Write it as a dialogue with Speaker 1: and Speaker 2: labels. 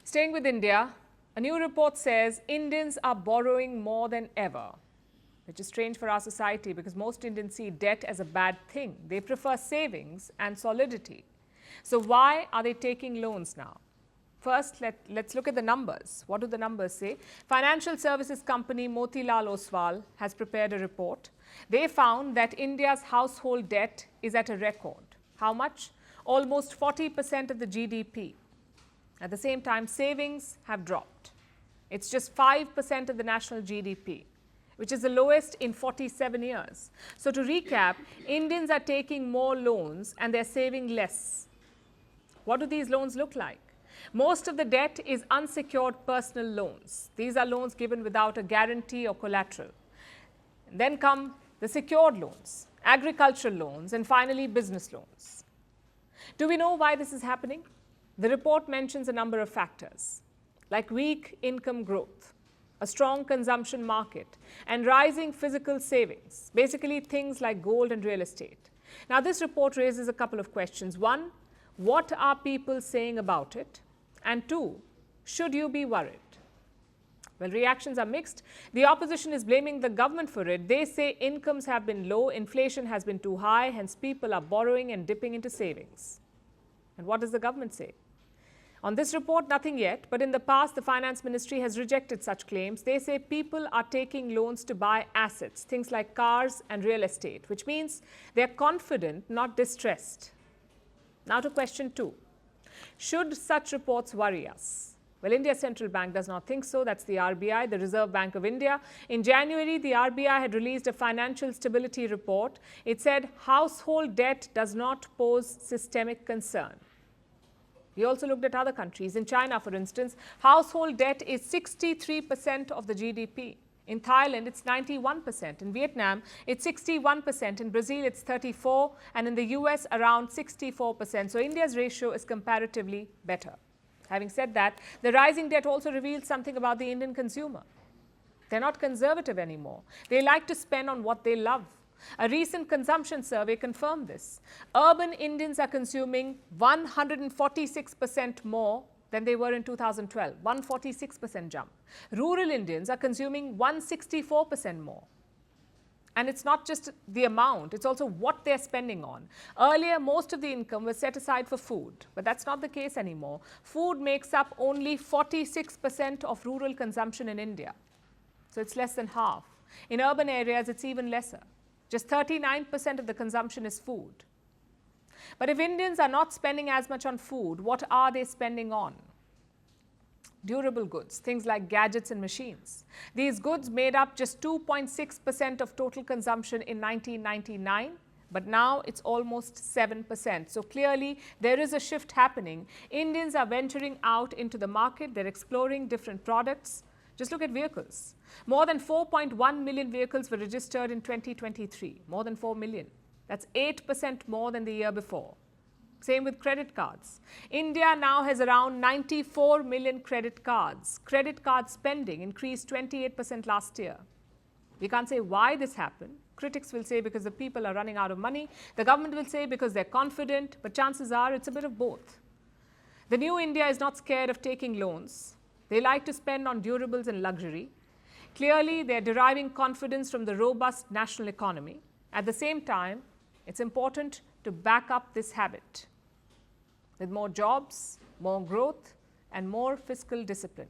Speaker 1: Staying with India, a new report says Indians are borrowing more than ever, which is strange for our society because most Indians see debt as a bad thing. They prefer savings and solidity. So why are they taking loans now? First, let's look at the numbers. What do the numbers say? Financial services company Motilal Oswal has prepared a report. They found that India's household debt is at a record. How much? Almost 40% of the GDP. At the same time, savings have dropped. It's just 5% of the national GDP, which is the lowest in 47 years. So to recap, Indians are taking more loans and they're saving less. What do these loans look like? Most of the debt is unsecured personal loans. These are loans given without a guarantee or collateral. Then come the secured loans, agricultural loans, and finally business loans. Do we know why this is happening? The report mentions a number of factors, like weak income growth, a strong consumption market, and rising physical savings, basically things like gold and real estate. Now, this report raises a couple of questions. One, what are people saying about it? And two, should you be worried? Well, reactions are mixed. The opposition is blaming the government for it. They say incomes have been low, inflation has been too high, hence people are borrowing and dipping into savings. And what does the government say? On this report, nothing yet, but in the past, the finance ministry has rejected such claims. They say people are taking loans to buy assets, things like cars and real estate, which means they're confident, not distressed. Now to question two. Should such reports worry us? Well, India's central bank does not think so. That's the RBI, the Reserve Bank of India. In January, the RBI had released a financial stability report. It said household debt does not pose systemic concern. We also looked at other countries. In China, for instance, household debt is 63% of the GDP. In Thailand, it's 91%. In Vietnam, it's 61%. In Brazil, it's 34%. And in the US, around 64%. So India's ratio is comparatively better. Having said that, the rising debt also reveals something about the Indian consumer. They're not conservative anymore. They like to spend on what they love. A recent consumption survey confirmed this. Urban Indians are consuming 146% more than they were in 2012, 146% jump. Rural Indians are consuming 164% more. And it's not just the amount, it's also what they're spending on. Earlier, most of the income was set aside for food, but that's not the case anymore. Food makes up only 46% of rural consumption in India. So it's less than half. In urban areas, it's even lesser. Just 39% of the consumption is food. But if Indians are not spending as much on food, what are they spending on? Durable goods, things like gadgets and machines. These goods made up just 2.6% of total consumption in 1999, but now it's almost 7%. So clearly, there is a shift happening. Indians are venturing out into the market. They're exploring different products. Just look at vehicles. More than 4.1 million vehicles were registered in 2023. More than 4 million. That's 8% more than the year before. Same with credit cards. India now has around 94 million credit cards. Credit card spending increased 28% last year. We can't say why this happened. Critics will say because the people are running out of money. The government will say because they're confident, but chances are it's a bit of both. The new India is not scared of taking loans. They like to spend on durables and luxury. Clearly, they're deriving confidence from the robust national economy. At the same time, it's important to back up this habit with more jobs, more growth, and more fiscal discipline.